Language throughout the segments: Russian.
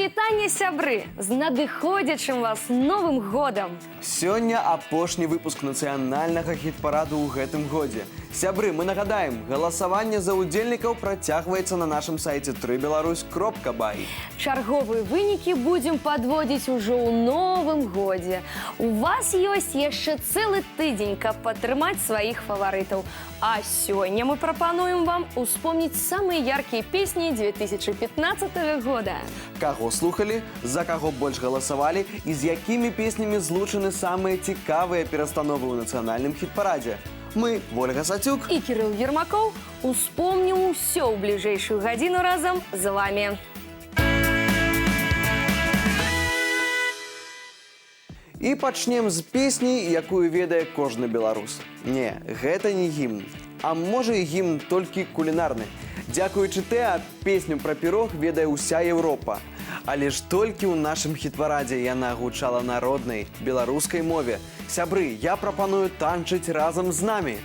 Вітанне, сябры! З надыходзячым вас Новым годам! Сёння апошні выпуск нацыянальнага хіт-параду ў гэтым годзе. Сябры, мы нагадаем, галасаванне за ўдзельнікаў працягваецца на нашым сайце www.беларусь.бай. Чарговыя вынікі будзем падводзіць ужо ў Новым годзе. У вас ёсць яшчэ цэлы тыдзень, каб падтрымаць сваіх фаварытаў. А сёння мы прапануем вам успомніць самыя яркія песні 2015 года. Каго слухалі, за каго больш галасавалі і з якімі песнямі злучаны самыя цікавыя перастановы ў нацыянальным хіт-парадзе. Мы, Вольга Сацюк і Кірыл Ермакоў, успомнім усё ў бліжэйшую гадзіну разам з вамі. І пачнем з песні, якую ведае кожны беларус. Не, гэта не гімн, а можа і гімн толькі кулінарны. Дзякуючы Тэа, песню пра пірог ведае ўся Еўропа. Але ж толькі ў нашым хіт-парадзе яна гучала народнай, беларускай мове. Сябры, я прапаную танчыць разам з намі.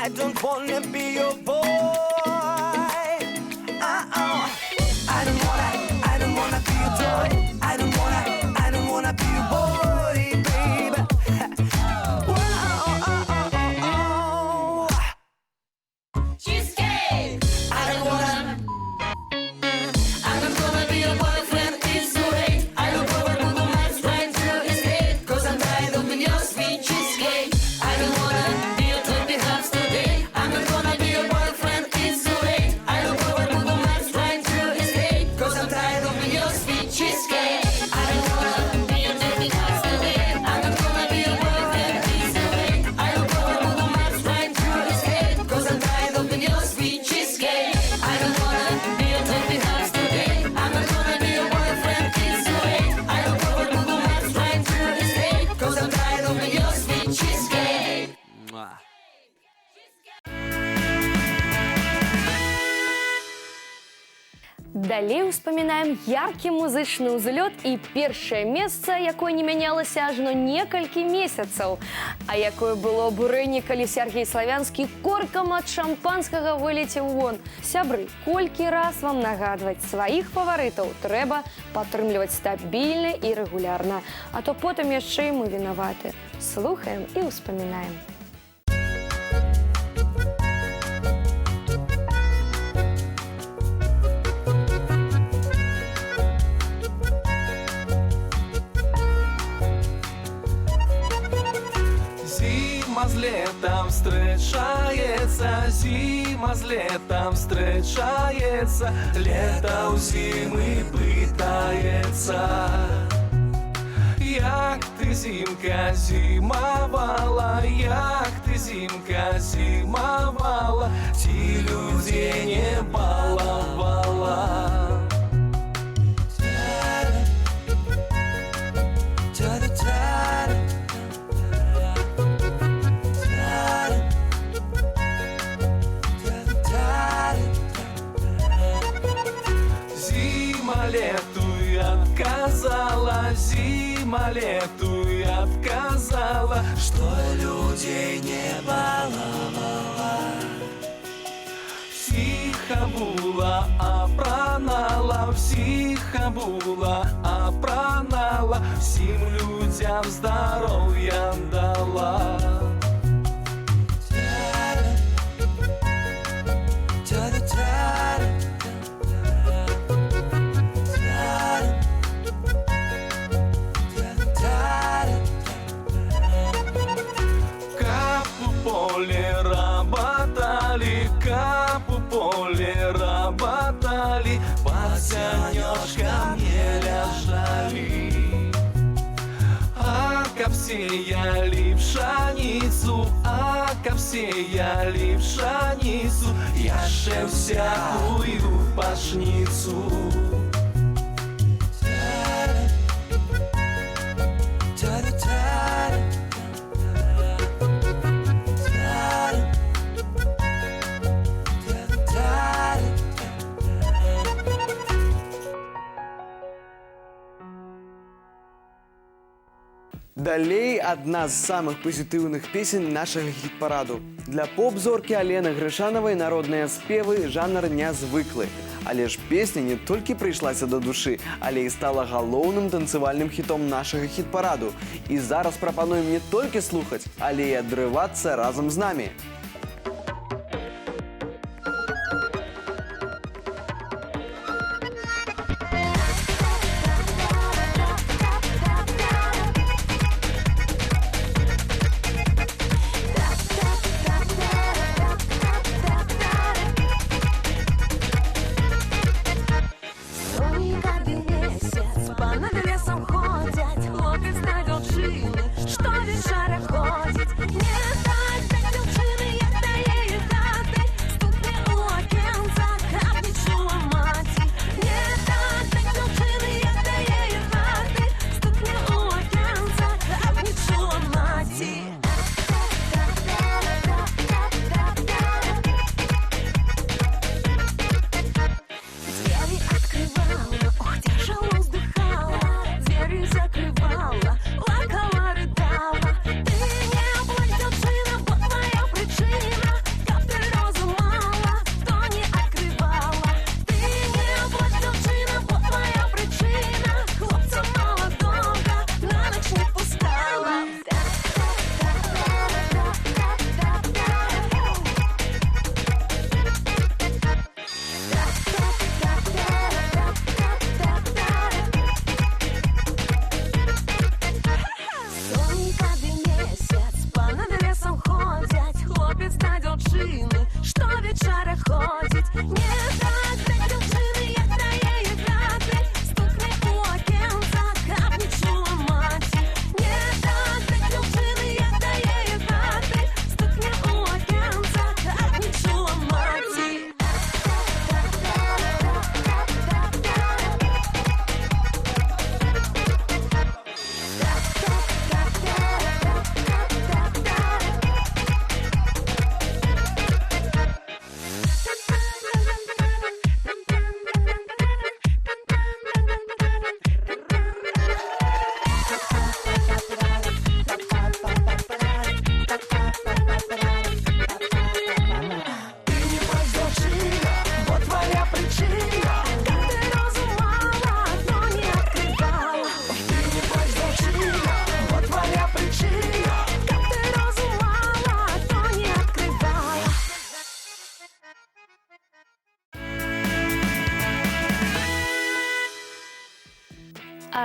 I don't wanna be your boy. I don't wanna be your toy. I don't wanna be your boy, baby. Cheesecake. I'm not gonna be your boyfriend. It's too late. I look over Google Maps trying to escape, 'cause I'm tired of your sweet cheesecake. I don't wanna be your toy house today. I'm not gonna be your boyfriend. It's too late. I look over Google Maps trying to escape, 'cause I'm tired of your sweet cheesecake. I don't wanna be your toy house today. I'm not gonna be your boyfriend. It's too late. I look over Google Maps trying to escape, 'cause I'm tired of your sweet cheesecake. I don't wanna be your toy house today. I'm not gonna be your boyfriend. It's too late. I look over Google Maps trying to escape, 'cause I'm tired of your sweet cheesecake. Далей успамінаем яркі музычны ўзлёт і першае месца, якое не мянялася ажно некалькі месяцаў. А якое было абурэнне, калі Сергей Славянскі коркам ад шампанскага вылецеў вон. Сябры, колькі раз вам нагадваць, сваіх фаварытаў трэба падтрымліваць стабільна і рэгулярна, а то потым яшчэ і мы вінаваты. Слухаем і ўспамінаем. летом встречается, зима с летом встречается, лето у зимы пытается. Як ти, зимка, зимовала, як ти, зимка, зимовала, ті людей не баловала. Зима лету и отказала, зима лету и отказала, что людей не баловала. Всіх була, а пронала, всіх була, а пронала, всім людям здоров'я дала. Капу поле работали, капу поле работали, под сенёшком не лежали. А кап сеяли пшеницу, а кап сеяли пшеницу, я же всякую пашницу. Далей адна з самых пазітыўных песень нашага хіт-параду. Для поп-зоркі Алены Грышанавай народныя спевы жанр нязвыклы. Але ж песня не толькі прыйшлася да душы, але і стала галоўным танцывальным хітом нашага хіт-параду. І зараз прапануем не толькі слухаць, але і адрывацца разам з намі. Что вечора ходить, не так, так,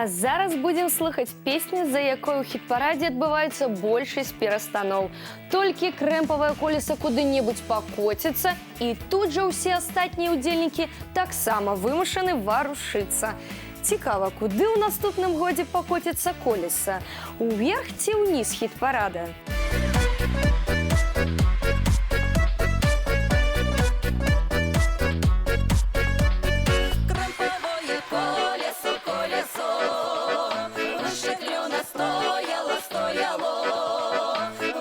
А зараз будем слухаць песню, за якой у хіт-парадзе адбываецца большасць перастаноў. Толькі крэмпавае колеса куды-небудзь пакоціцца, і тут жа ўсе астатнія ўдзельнікі таксама вымушаны варушыцца. Цікава, куды ў наступным годзе пакоціцца колеса? Уверх ці ўніз хіт-парада? Крамповое колесо, колесо, выше клена стояло, стояло,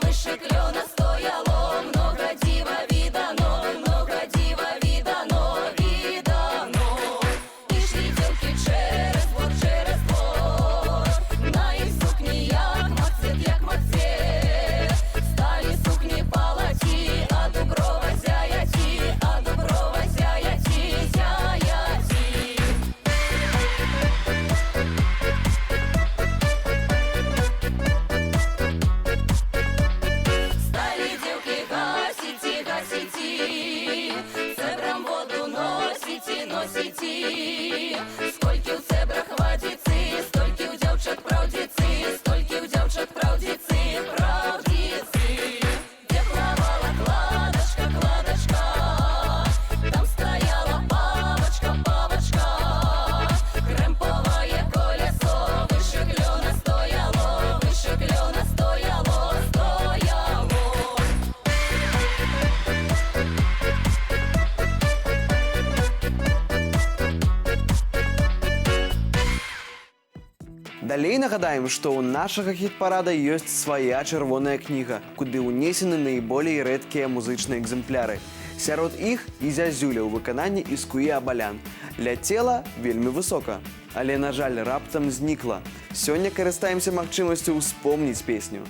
выше клена стояло, много дива видано, много дива видано, видано. И шли девки через двор, на их сукні як мацет, стали сукні палаті, а дуброва зяяті, а дуброва зяяті, зяяті. Стали девки гасити, гасити, цебрам воду носите, носите. Скольки у цебрах водицы, стольки у девчат правдицы, стольки у девчат правдицы, правдицы. Где плавала кладочка, кладочка, там стояла павочка, павочка. Крэмповое колесо, выше клена стояло, выше клена стояло, стояло. Далей нагадаем, што ў нашага хіт-парада ёсць свая чырвоная кніга, куды ўнесены наиболей рэдкія музычныя экземпляры. Сярод іх і зязюля ў выкананні Іскуі Абалян. Ляцела вельмі высока, але, на жаль, раптам знікла. Сёння карыстаемся магчымасцю ўспомніць песню.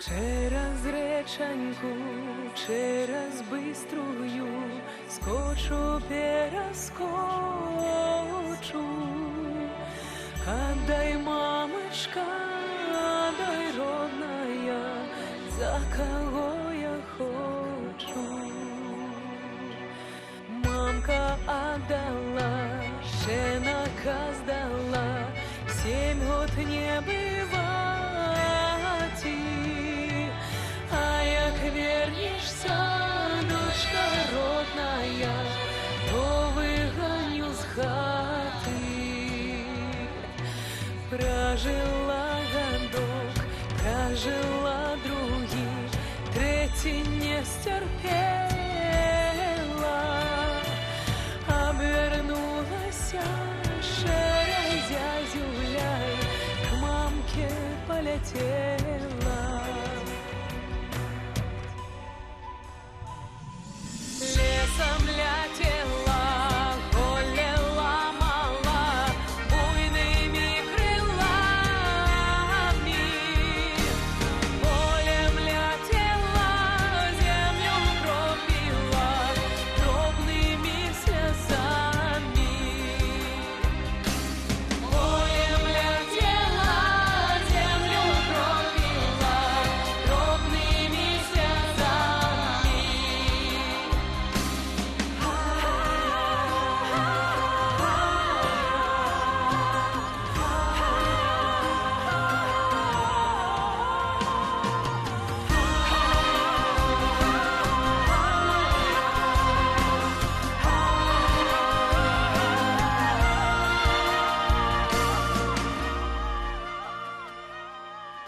Через реченьку, через быструю скочу, перескочу. Отдай, мамочка, отдай, родная, за кого я хочу. Мамка отдала, ще наказ дала, 7 год не бывать. А як вернешься, дочка родная, то выгоню с хаты. Прожила годок, прожила другий, третий не стерпела. Обернулась шея зязюляй, к мамке полетела. Лесом летела, голела мала, буйными крылами. Полем летела, землю кропила, дробными слезами. Полем летела, землю кропила, дробными слезами.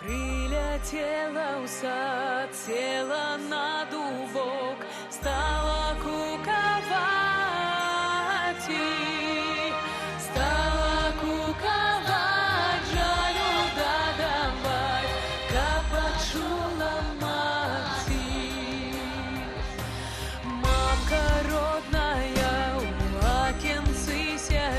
Прилетела в сад, села на дубок, стала куковать. Стала куковать, жалю да давай, как почула мати. Мамка родная, у окенцы сядь.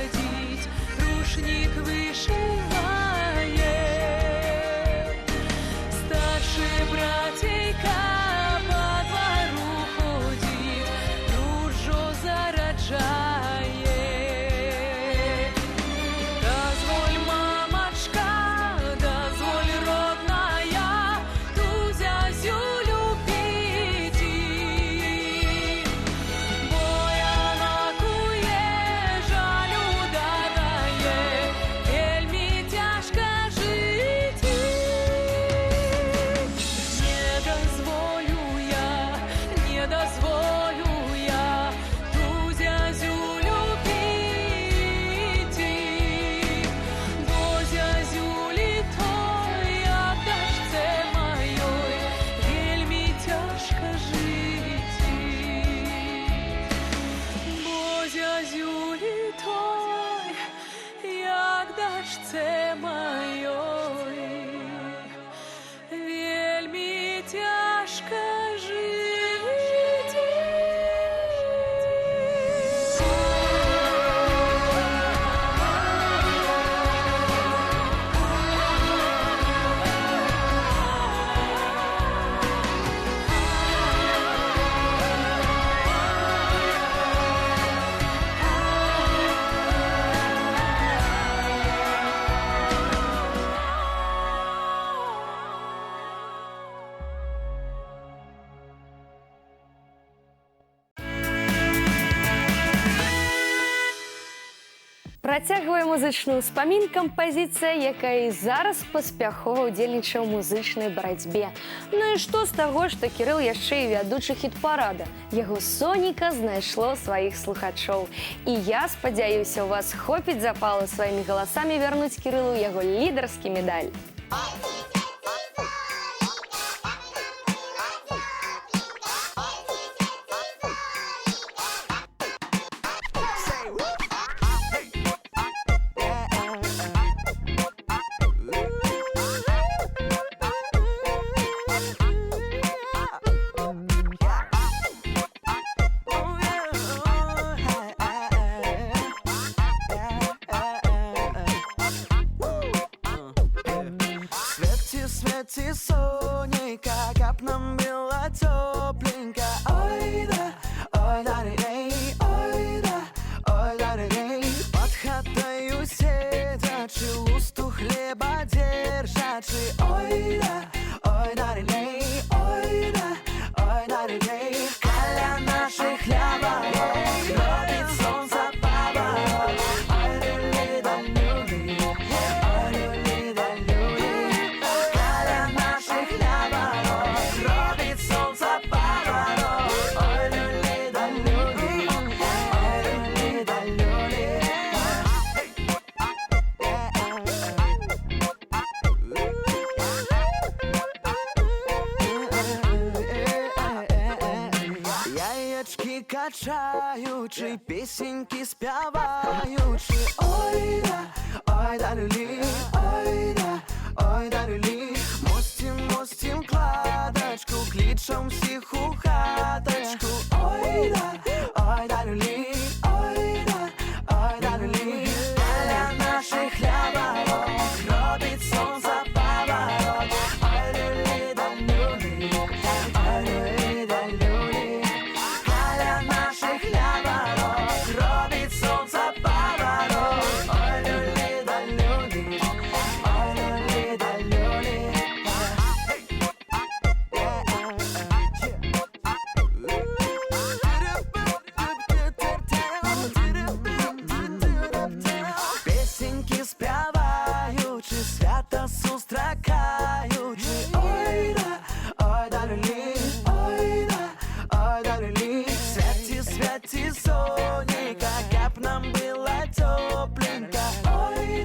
Працягвае музычную ўспамін кампазіцыя, якая і зараз паспяхова ўдзельнічае ў музычнай барацьбе. Ну і што з таго, што Кірыл яшчэ і вядучы хіт-парада. Яго соніка знайшло сваіх слухачоў. І я спадзяюся, у вас хопіць запалу сваімі галасамі вярнуць Кірылу яго лідарскі медаль. Свети, сонейка, кап нам было тепленько. Ой да, эй, ой да, эй. Под хатою сидячи, лусту хлеба держачи. Ой да, эй, ой да, эй. Каля наших хлябов, робит солнце поворот. Ой, люли да люли, ой, люли да люли. Каля наших хлябов, робит солнце поворот. Ой, люли да люли, ой, люли да люли. Яєчки качаючи, пісеньки співаючи. Ой да люлі, ой да люлі. Мостім кладочку, кличем всіх у хаточку. Ой да люлі, ой да люлі. Каля наших хлябов, робить сонце поворот. Ой люлі да люлі, ой люлі да люлі. Каля наших хлябов, робить сонце поворот. Ой люлі да люлі, ой люлі да люлі. Песеньки співаючи, свято зустракаючи. Ой да люлі, ой да люлі. Святі, сонейка, кап нам было тепленько. Ой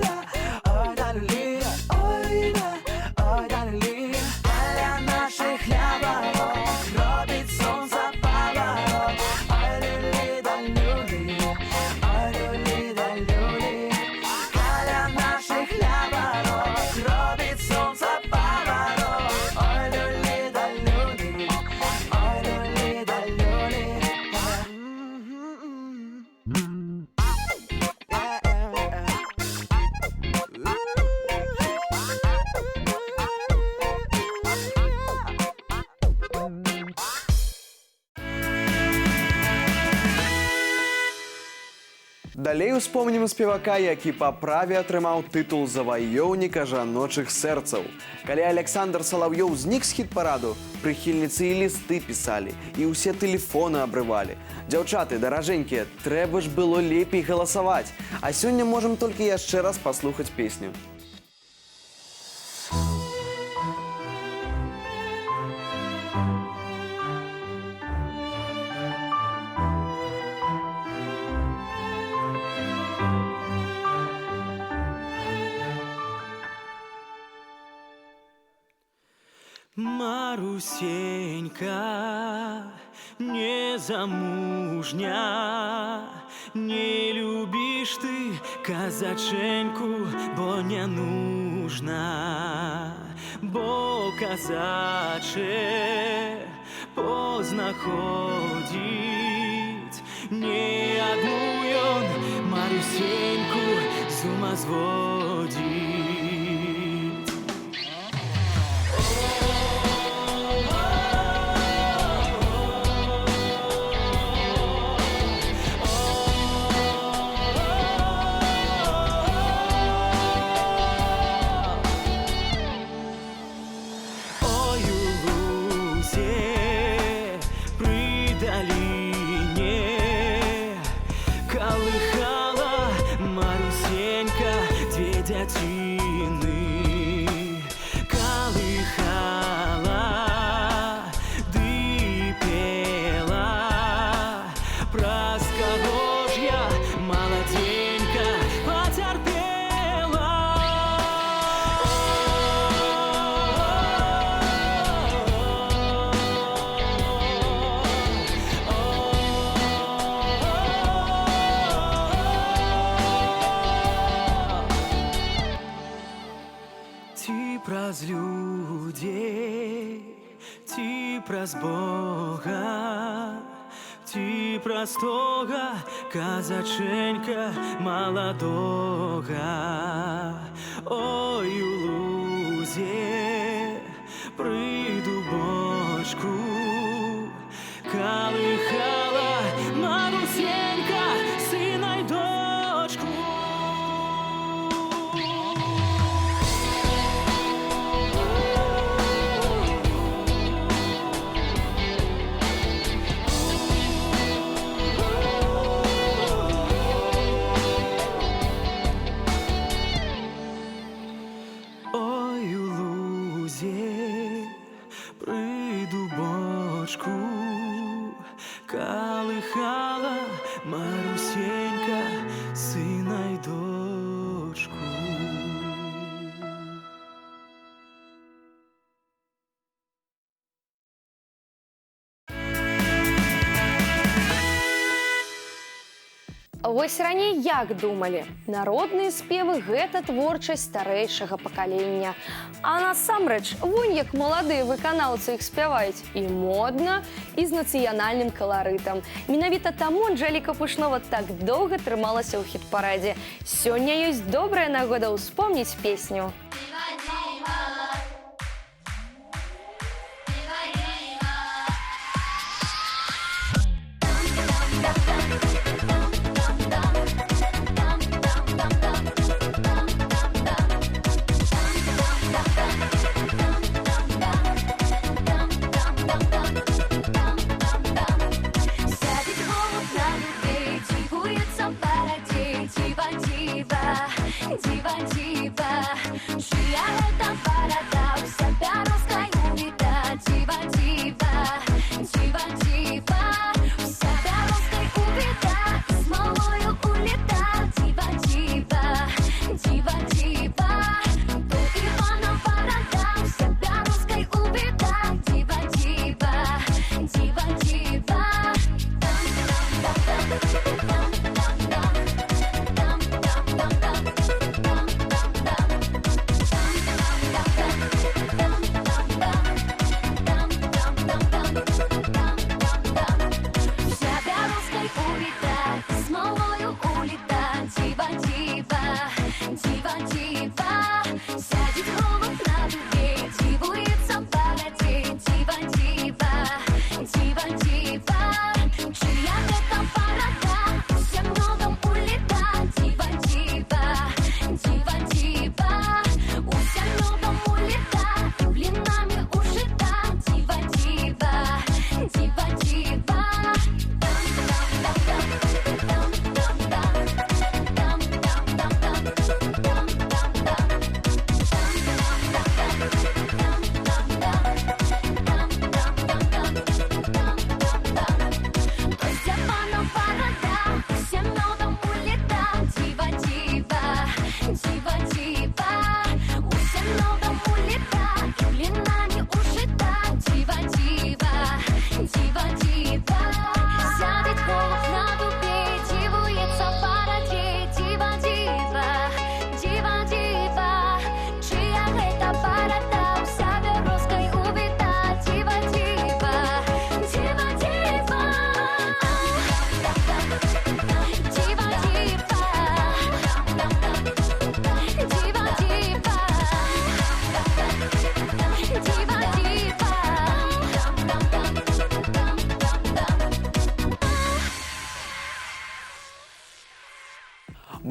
да люлі, ой да люлі. Каля наших хлябов, робить сонце поворот. Ой люлі да люлі, ой люлі да люлі. Каля наших хлябов, робить сонце поворот. Ой люлі да люлі, ой люлі да люлі. Далей успомнім спевака, які па праве атрымаў тытул заваёўніка жаночых сэрцаў. Калі Александр Салаўёў знік з хіт-параду, прыхільніцы і лісты пісалі, і ўсе тэлефоны абрывалі. Дзяўчаты, даражэнькія, трэба ж было лепей галасаваць. А сёння можам толькі яшчэ раз паслухаць песню. Марусенька, незамужня, не любишь ты казаченьку, бо не нужна, бо казаче поздно ходить, не одну ён Марусеньку з ума зводить. Долине колыхала Маруся. ці праз Бога, ці праз тога казаченька молодога. Ой, у лузе при дубочку колыхала Марусенька сына й дочку. Ой, у лузе при дубочку колыхала Марусенька сына й дочку. Вось раней як думалі, народныя спевы гэта творчасць старэйшага пакалення. А насамрэч, вунь як маладыя выканаўцы іх спяваюць і модна, і з нацыянальным каларытам. Менавіта таму Анжэліка Пушнова так доўга трымалася ў хіт-парадзе. Сёння ёсць добрая нагода ўспомніць песню.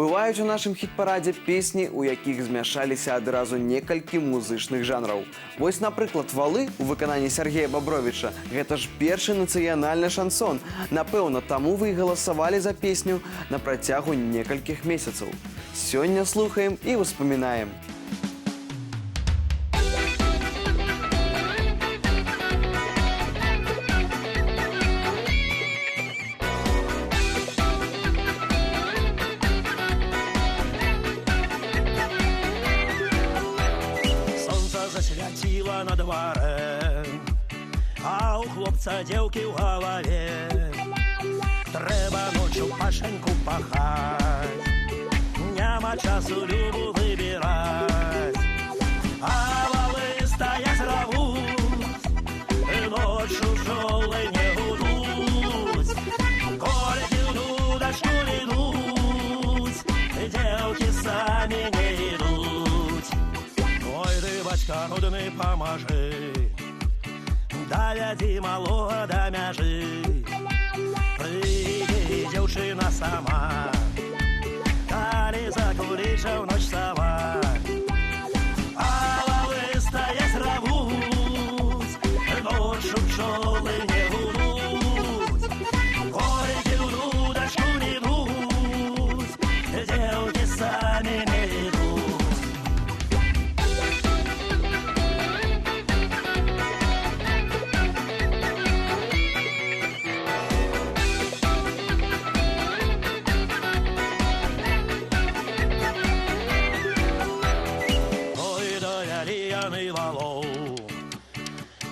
Бываюць у нашым хіт-парадзе песні, у якіх змяшаліся адразу некалькі музычных жанраў. Вось, напрыклад, «Валы» у выкананні Сергея Бобровіча – гэта ж першы нацыянальны шансон. Напэўна, таму вы і галасавалі за песню на працягу некалькіх месяцаў. Сёння слухаем і ўспамінаем. Засвяціла на дварэ, а ў хлопца дзеўкі ў галаве. Трэба ноччу пашэньку пахаць, няма часу любу выбіраць. А валы стаяць равуць, давядзі малога да мяжы. Прыйдзе дзяўчына сама, калі закурыча ў ноч сама. А лавы стаяць равуць, ноччу пчолы не гудуць, колькі ў дудачку не ідуць, дзеўкі самі не ідуць.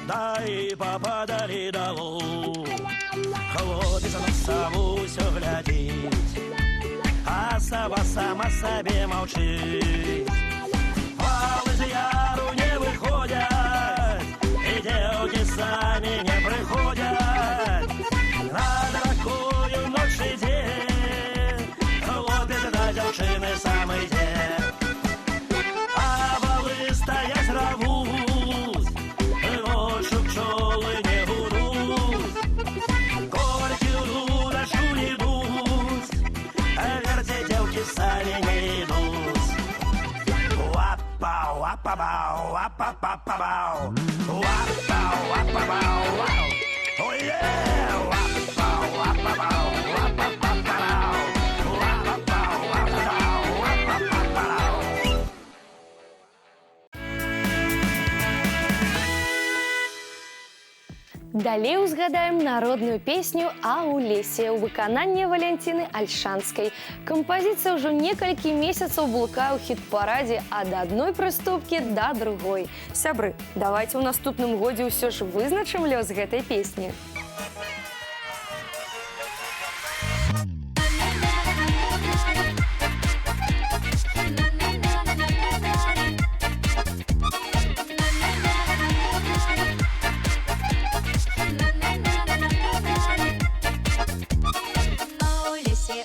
Дай попадали долу, хлопец на сову все глядит, а сова сама себе молчит. Валы з яру не выходят, и девки сами не приходят. На такую ночь и день, хлопец да девчины самый день. А валы стоять рвут, ночью пчелы не гудут, горький удачу не идут, а верьте, девки сами не идут. Вапау, вапабау, вапапапабау, вапау, вапабау, вау. Ой, вапау, вапабау, вапапапабау, вапапау, вапабау, вапапапабау. Далей узгадаем народную песню «А ў лесе» ў выкананні Валянціны Альшанскай. Кампазіцыя ўжо некалькі месяцаў блукае ў хіт-парадзе ад адной прыступкі да другой. Сябры, давайце ў наступным годзе ўсё ж вызначым лёс гэтай песні.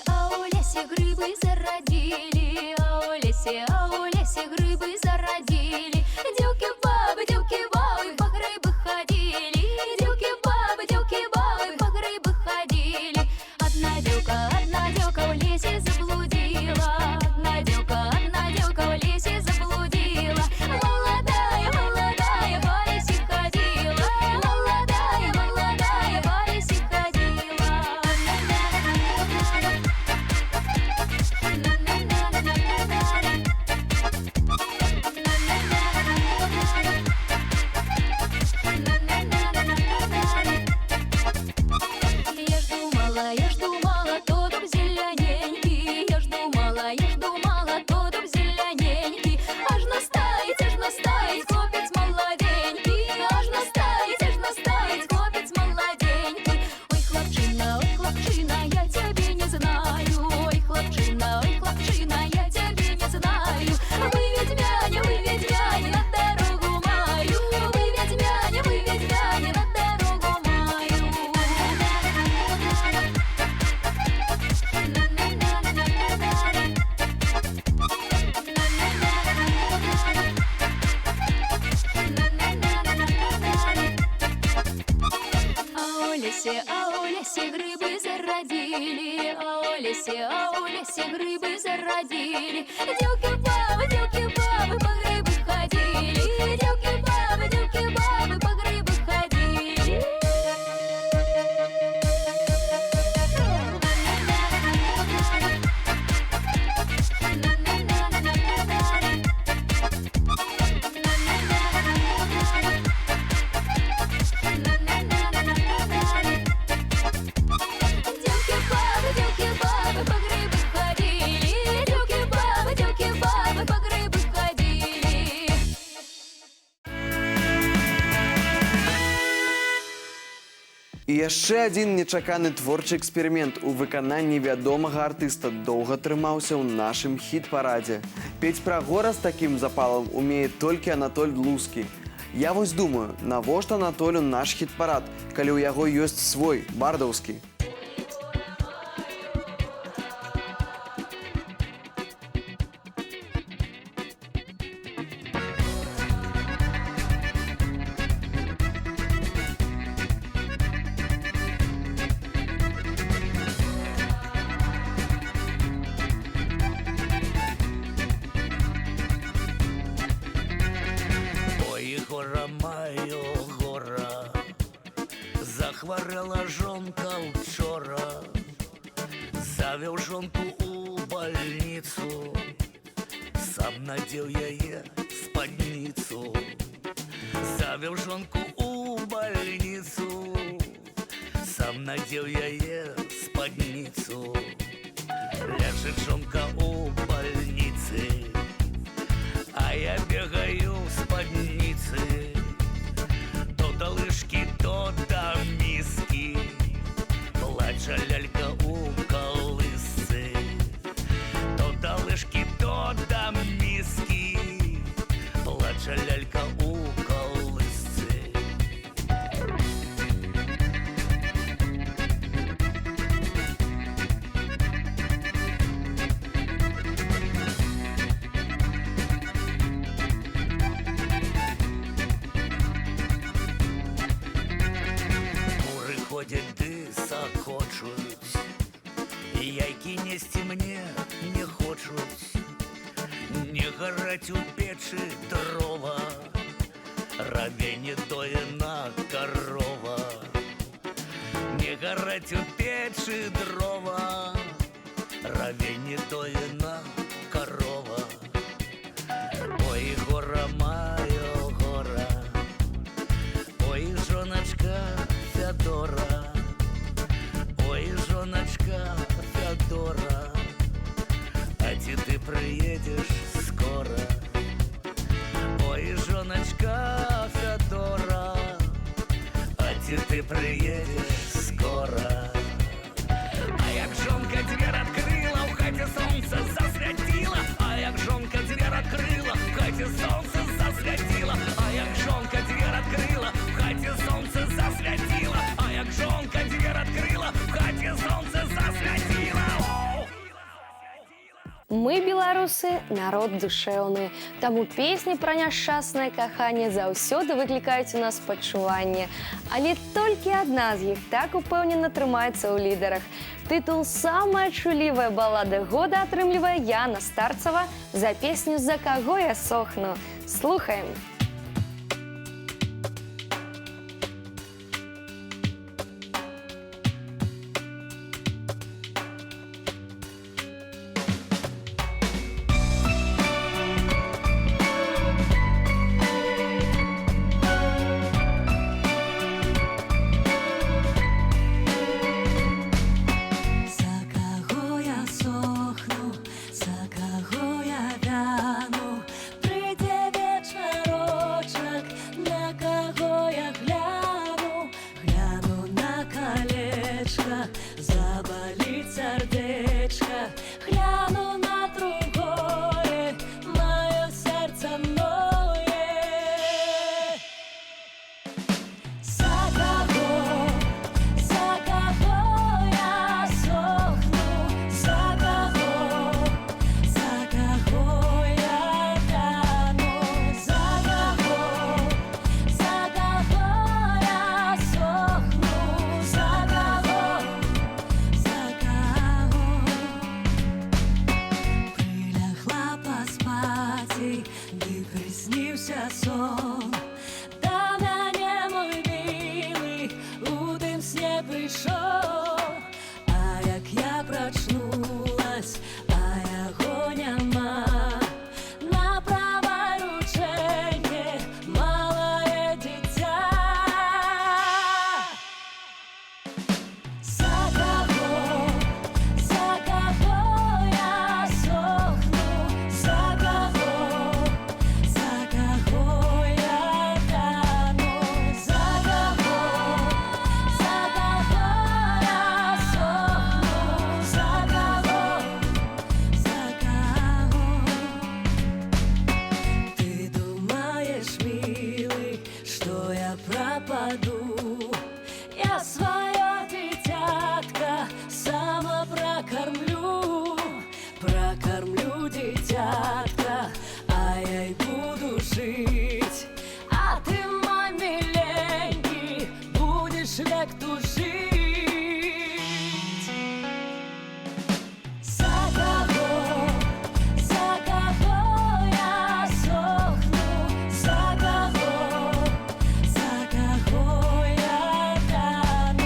А у лесе грибы зародили, а у лесе грибы зародили. Девки бабы по грибы ходили, девки бабы по грибы ходили. Одна девка в лесе заблудила, одна девка в лесе заблудила. Молодая по лесе ходила, молодая по лесе ходила. Я ж думала, то дуб зелененький, я ж думала, то дуб зелененький. Аж настаять, хлопец молоденький, аж настаять, хлопец молоденький. Ой, хлопчина, я тебе не знаю, ой, хлопчина, я тебе не знаю. Вы ведьмяне, на дорогу мою, вы ведьмяне, на дорогу мою. А у лесе грибы зародили, а у лесе грибы зародили. Девки бабы по грибы ходили, девки бабы по грибы ходили. Девки бабы по грибы ходили, девки бабы по грибы ходили. І яшчэ адзін нечаканы творчы эксперымент у выкананні вядомага артыста доўга трымаўся ў нашым хіт-парадзе. Пець пра гора з такім запалам умее толькі Анатоль Лускі. Я вось думаю, навошта Анатолю наш хіт-парад, калі ў яго ёсць свой, бардаўскі. захворела жонка вчора, завел жонку у больницу, сам надел яе спадницу. Завел жонку у больницу, сам надел яе спадницу. Ляжет жонка у больницы, а я бегаю в спаднице. То до лыжки, то до миски, плача лялька у колысцы. То до лыжки, то до миски, плача лялька у колысцы. Куры ходят, дыса хочут, и яйки нести мне не хочут. Не горать у печи дрова, раве не доена корова. Не горать у печи дрова, раве не доена корова. Ой, гора моя гора, ой, жоночка Федора, ой, жоночка Федора, а ты приедешь скоро. Ой, жоночка Федора, а ты приедешь скоро. А як жонка дверь открыла, в хате солнце засветило. А як жонка дверь открыла, в хате солнце засветило. А як жонка дверь открыла, в хате солнце засветило. А як жонка дверь открыла, в хате солнце засветило. Мы, беларусы, народ душэўны, таму песні пра няшчаснае каханне заўсёды выклікаюць у нас пачуванне. Але толькі адна з іх так упэўнена трымаецца ў лідарах. Тытул «Самая чулівая балада года» атрымлівае Яна Старцева за песню «За каго я сохну». Слухаем. Заболит сердечко, гляну на другое, мое сердце ноет. За кого я сохну, за кого я тону, за кого я сохну, за кого. Прилягла поспать, ды приснился сон. Да мяне мой милый у тым сне пришел. А як я прочнулась, а яго няма. На правой рученьке малое дитя. За кого я сохну, за кого я тону, за кого я сохну, за кого. Ты думаешь, милый, что я пропаду? Я свое дитятко сама прокормлю дитятко, а я и буду жить. А ты, мой миленький, будешь век тужить. За кого я сохну, за кого я тону.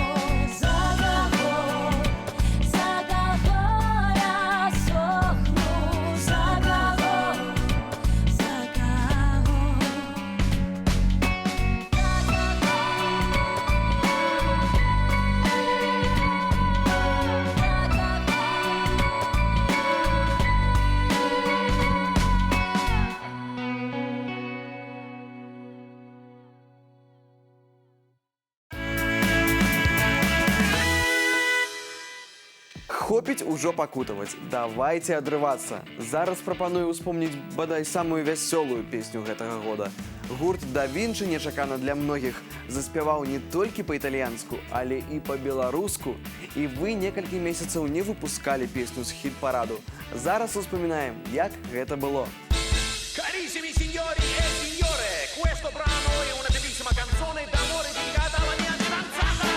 Хопіць ужо пакутаваць. Давайте адрывацца. Зараз прапаную ўспомніць бадай самую вясёлую песню гэтага года. Гурт Да Вінчы нечакана для многіх заспяваў не толькі па-італьянску, але і па-беларуску. І вы некалькі месяцаў не выпускалі песню з хіт-параду. Зараз успамінаем, як гэта было. Carissimi signori e signore, questo brano è una bellissima canzone d'amore dedicata alla mia fidanzata.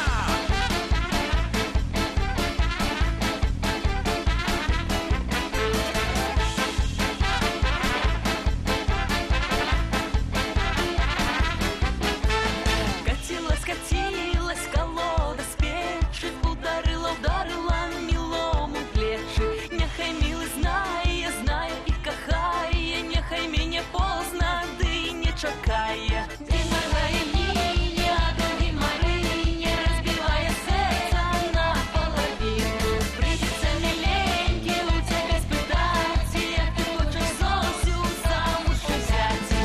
Скатилась колода з печі, ударила мілому плечі. Нехай милий знає і кохає, нехай мене поздно, да й не чекає. Ти дорогая мені, а другій Марині, розбиває серце наполовину. Прийдеться миленький у тебе спитати, як ти хочеш Зосю замуж взяти.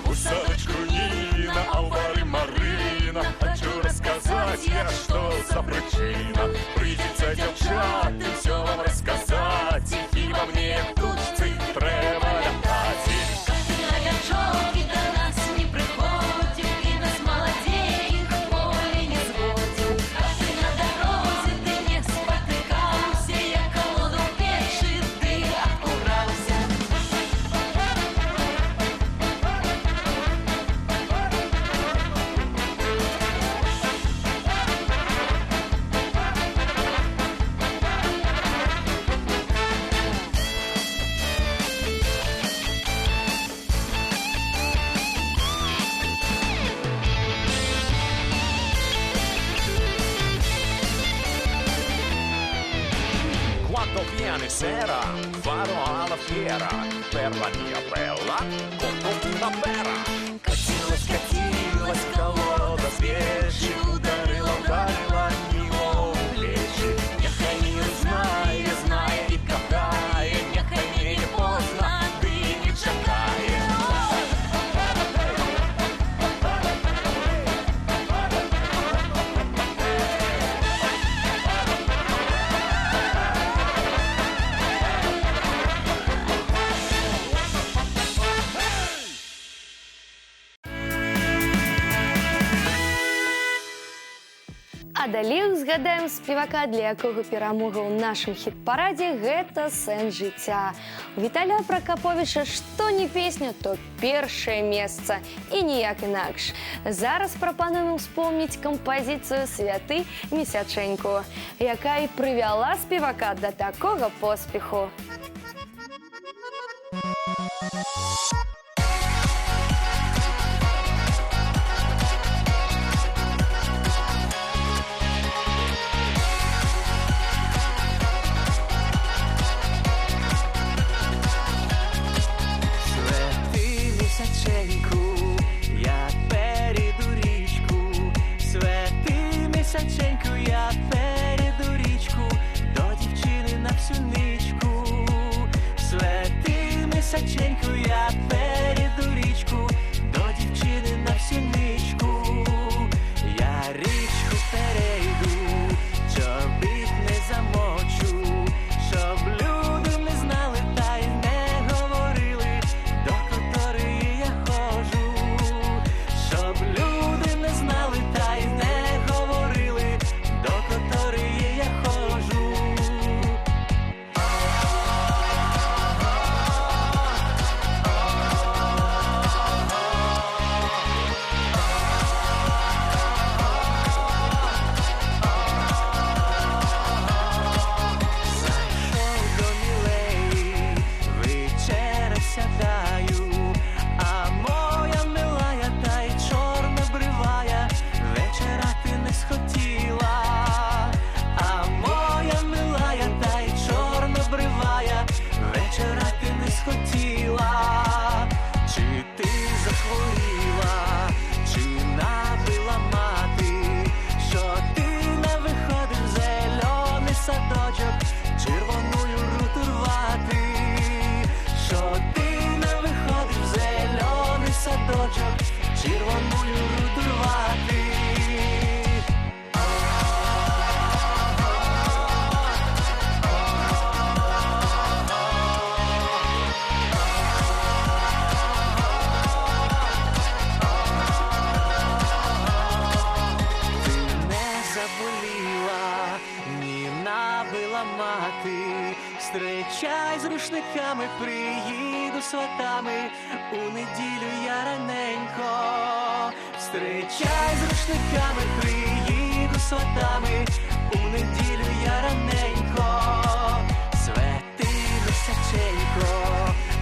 Усадочку Нина, Алвары Марина, хочу рассказать я, что за причина. Придется девчатам все вам рассказать, и хіба мне тучці треба лякати. На вячоки до нас не приходит, и нас молодеет, в поле не сходит. А ты на дороге, ты не спотыкался, я колоду в печи, ты обкурался. Quando viene sera vado alla fiera, per la mia bella compro una pera. Катилась колода с печи, ударила мило в плечи. Нехай мир знає і кохає, нехай мені поздно, да й не чекає. А далей згадаем спевака, для якога перамога ў нашым хіт-парадзе гэта сэнс жыцця. У Віталія Пракаповіча што не песня, то першае месца і ніяк інакш. Зараз прапануем успомніць кампазіцыю «Святы Місячэньку», якая і прывяла спевака да такога поспеху. Свети місяченьку, я перейду річку. Свети місяченьку, я перейду річку. До дівчини на всю ничку. Свети місяченьку, я перейду річку. До дівчини на всю ничку. Я річку перейду, чобіт не замочу, щоб люди не знали та й не говорили, до котрої я ходжу. Щоб люди не знали та й не говорили, до котрої я ходжу. мати. Зустрічай з рушниками, приїду сватами, у неділю я раненько. Зустрічай з рушниками, приїду сватами, у неділю я раненько. Свети місяченько,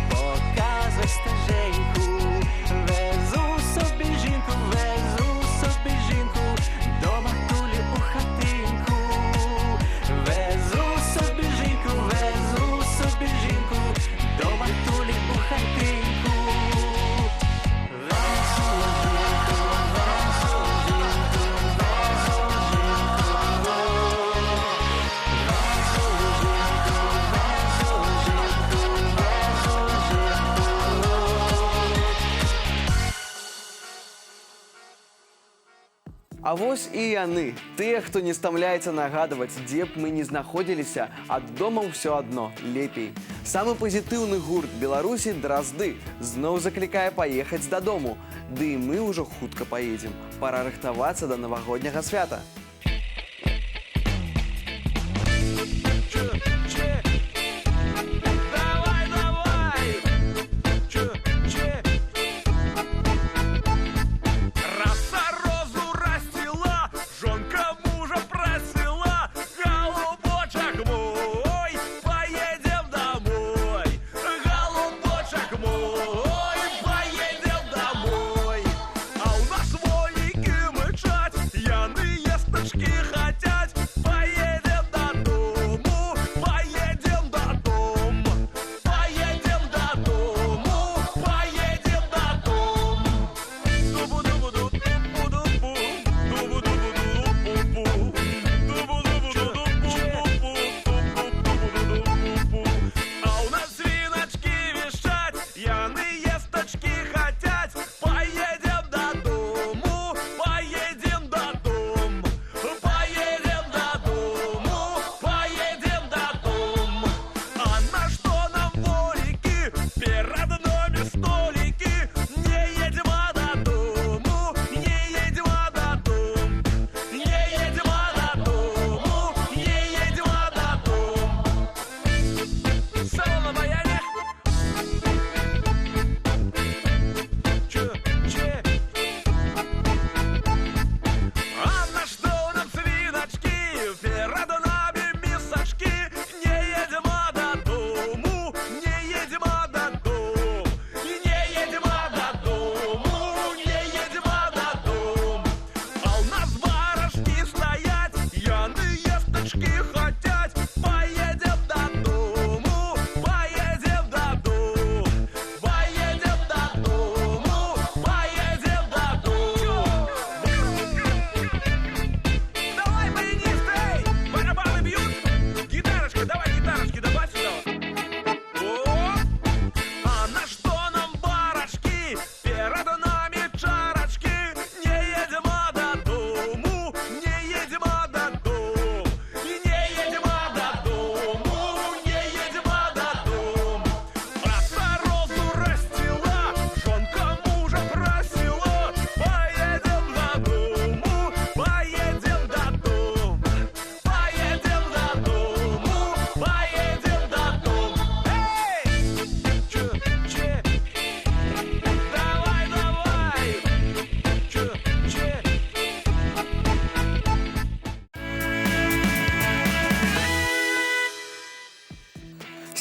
показуй стеженьку, везу собі жінку, до матулі у хатинку. Везу собі жінку, до матулі у хатинку. Везу жінку, А вось і яны, тыя, хто не стамляецца нагадваць, дзе б мы не знаходзіліся, ад дома ўсё адно лепей. Самы пазітыўны гурт Беларусі Дразды зноў заклікае паехаць дадому. Ды і мы ўжо хутка паедзем. Пара рыхтавацца да навагодняга свята.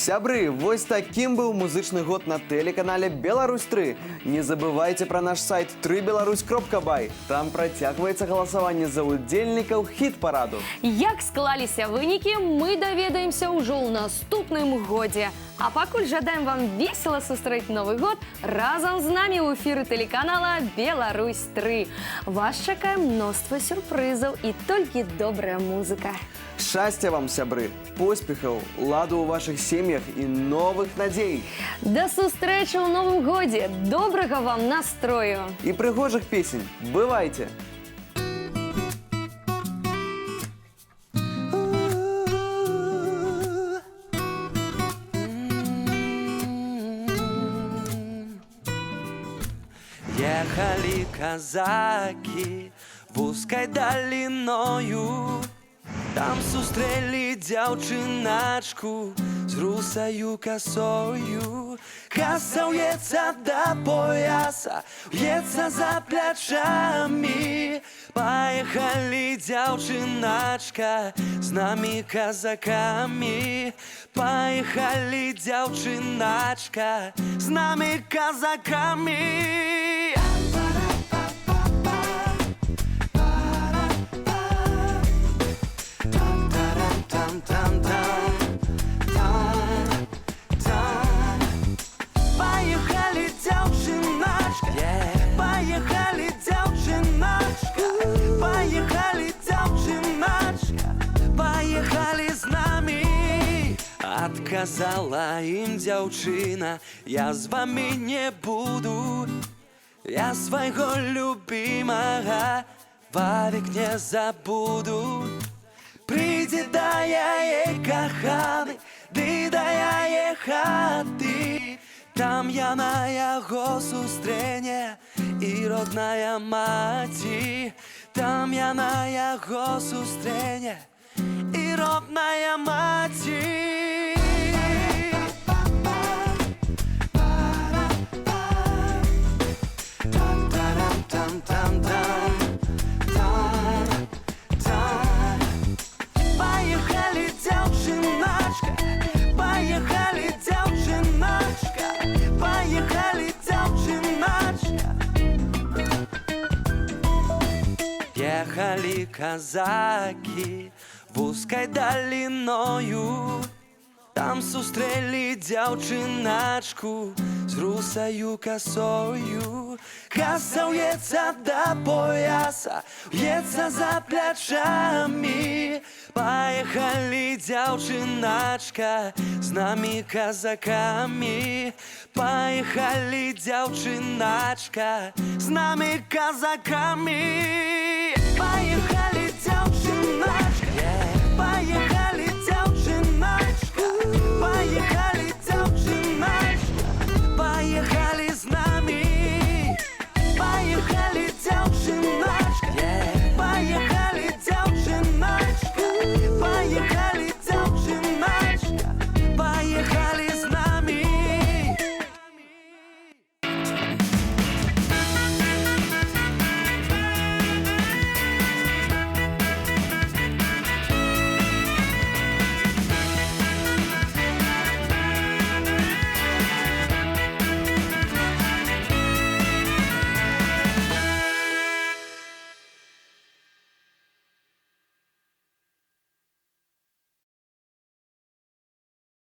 Сябры, вось таким был музычны год на телеканале Беларусь-3. Не забывайте про наш сайт www.беларусь.бай. Там працягваецца галасаванне за удзельнікаў хіт-параду. Як склаліся вынікі, мы даведаемся ўжо ў наступным годзе. А пакуль жадаем вам весела сустрэць Новы год разам з намі ў эфіры тэлеканала Беларусь-3. Вас чакае мноства сюрпрызаў і толькі добрая музыка. Шчасця вам, сябры, поспехаў, ладу ў вашых сем'ях і новых надзей. Да сустрэчы ў Новым годзе, добрага вам настрою. І прыгожых песень. Бывайце! Ехали казаки вузкой долиною, там сустрели дзяўчыначку з русаю косою. Коса вьется до пояса, вьется за плечами. Поехали, дзяўчыначка, с нами казаками. Поехали, дзяўчыначка, с нами казаками. Поехали, дзяўчыначка, поехали, дзяўчыначка, поехали, дзяўчыначка, поехали с нами. Отказала им дзяўчына, я с вами не буду. Я своего любимого вовек не забуду. Прийди да яе каханы, ды да яе хаты. Там яна яго сустрэне і родная маці. Там яна яго сустрэне і родная маці. Поехали, дзяўчыначка, поехали, дзяўчыначка, поехали, дзяўчыначка. Ехали казаки вузкой долиною. Там сустрели дзяўчыначку з русаю косою. Коса вьется до пояса, вьется за плечами. Поехали, дзяўчыначка, с нами казаками. Поехали, дзяўчыначка, с нами казаками. Поехали, дзяўчыначка.